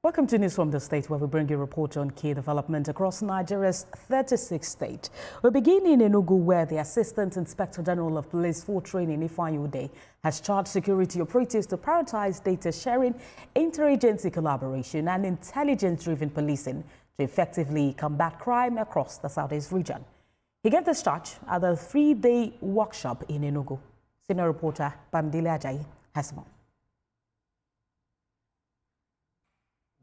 Welcome to News from the State, where we bring you a report on key development across Nigeria's 36th state. We begin in Enugu, where the Assistant Inspector General of Police for Training, Ifeanyi Udeh, has charged security operatives to prioritize data sharing, interagency collaboration, and intelligence-driven policing to effectively combat crime across the southeast region. He gave this charge at a 3-day workshop in Enugu. Senior reporter Bamdele Ajayi has more.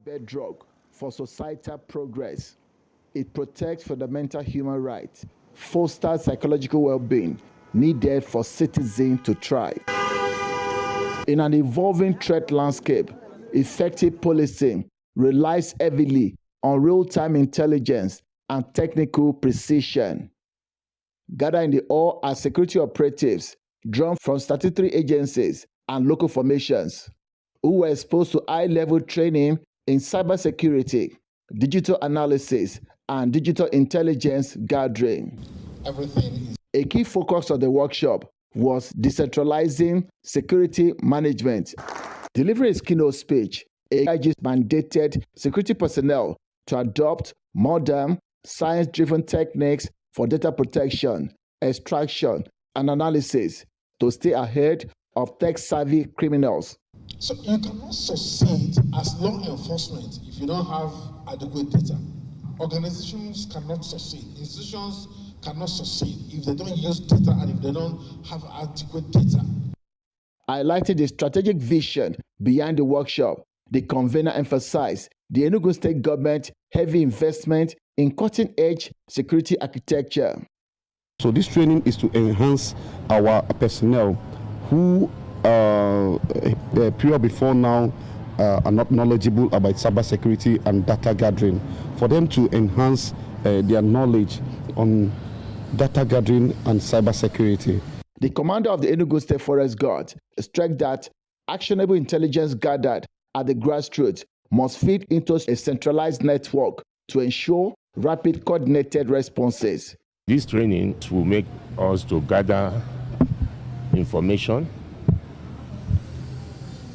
Bedrock for societal progress. It protects fundamental human rights, fosters psychological well-being needed for citizens to thrive. In an evolving threat landscape, effective policing relies heavily on real-time intelligence and technical precision. Gathered in the hall are security operatives drawn from statutory agencies and local formations who were exposed to high-level training in cybersecurity, digital analysis, and digital intelligence gathering. A key focus of the workshop was decentralizing security management. Delivering his keynote speech, AIG mandated security personnel to adopt modern, science-driven techniques for data protection, extraction, and analysis to stay ahead of tech-savvy criminals. So you cannot succeed as law enforcement if you don't have adequate data. Organizations cannot succeed. Institutions cannot succeed if they don't use data and if they don't have adequate data. Highlighting the strategic vision behind the workshop, the convener emphasized the Enugu state government heavy investment in cutting-edge security architecture. So this training is to enhance our personnel who period before now are not knowledgeable about cybersecurity and data gathering, for them to enhance their knowledge on data gathering and cybersecurity. The commander of the Enugu State Forest Guard stressed that actionable intelligence gathered at the grassroots must feed into a centralized network to ensure rapid coordinated responses. This training will make us to gather information,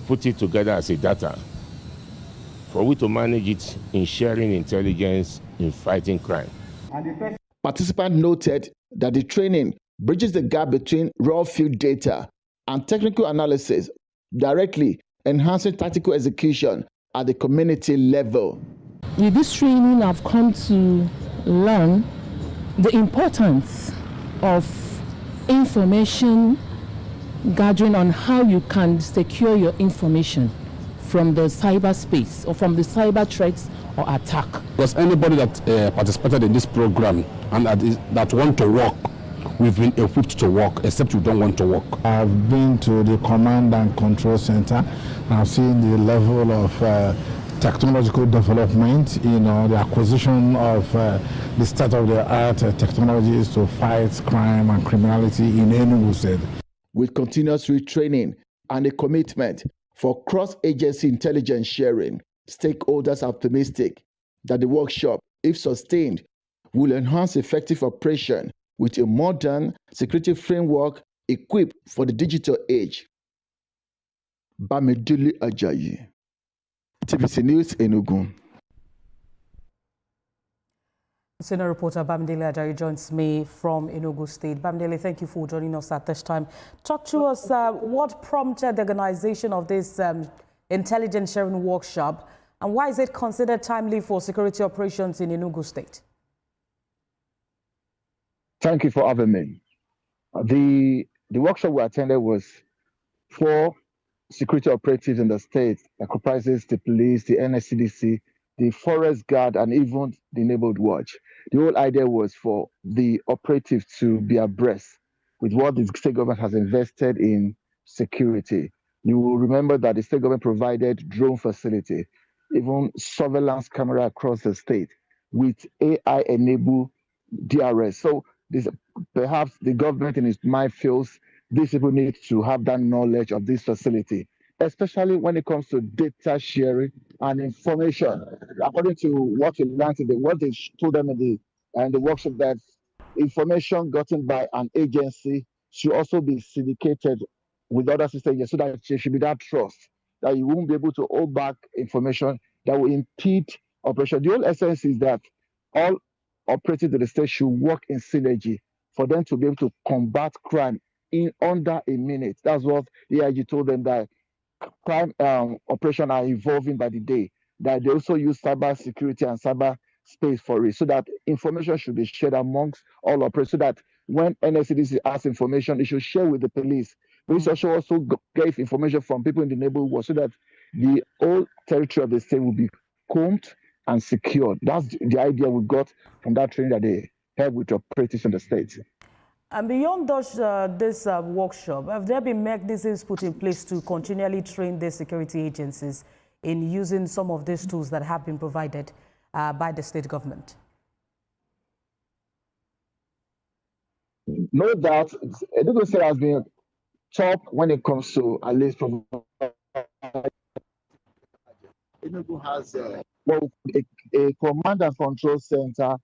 put it together as a data, for we to manage it in sharing intelligence in fighting crime. Participants noted that the training bridges the gap between raw field data and technical analysis, directly enhancing tactical execution at the community level. With this training, I've come to learn the importance of information gathering on how you can secure your information from the cyberspace or from the cyber threats or attack. Because anybody that participated in this program and that want to work, we've been equipped to work, except you don't want to work. I've been to the command and control center. I've seen the level of technological development, the acquisition of the state-of-the-art technologies to fight crime and criminality in Enugu State. With continuous retraining and a commitment for cross-agency intelligence sharing, stakeholders are optimistic that the workshop, if sustained, will enhance effective operation with a modern security framework equipped for the digital age. Bamdele Ajayi, TVC News, Enugu. Senior reporter Bamdele Ajayi joins me from Enugu State. Bamdele, thank you for joining us at this time. Talk to us, what prompted the organization of this intelligence sharing workshop, and why is it considered timely for security operations in Enugu State? Thank you for having me. The workshop we attended was for security operatives in the state that comprises the police, the NSCDC, the Forest Guard, and even the Neighborhood Watch. The whole idea was for the operatives to be abreast with what the state government has invested in security. You will remember that the state government provided drone facility, even surveillance camera across the state with AI-enabled DRS. So perhaps the government in its mind feels these people need to have that knowledge of this facility, especially when it comes to data sharing and information. According to what we learned today, what they told them in the workshop, that information gotten by an agency should also be syndicated with other systems so that there should be that trust that you won't be able to hold back information that will impede operation. The whole essence is that all operatives in the state should work in synergy for them to be able to combat crime in under a minute. That's what the AIG told them, that crime operation are evolving by the day, that they also use cyber security and cyber space for it, so that information should be shared amongst all operators, so that when NSCDC asks information, it should share with the police. Police also get information from people in the neighborhood, so that the whole territory of the state will be combed and secured. That's the idea we got from that training that they have with operatives in the state. And beyond this workshop, have there been mechanisms put in place to continually train the security agencies in using some of these tools that have been provided by the state government? No doubt, Enugu State has been top when it comes to at least Enugu has a command and control center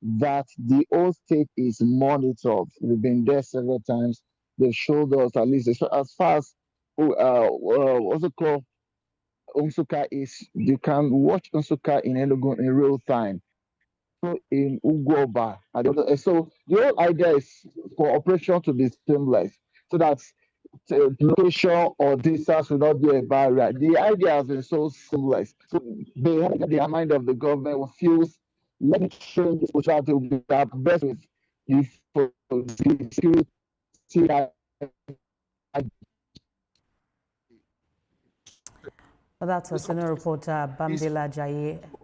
that the whole state is monitored. We've been there several times. They've showed us at least as far as what's it called? Unsuka is, you can watch Unsuka in Enugu in real time. So in Ugoba. So the whole idea is for operation to be seamless, so that location or distance will not be a barrier. The idea has been so seamless. So the mind of the government will feel, let me train this try to be the best with security. Well, that's a senior reporter, Bambila Jaye.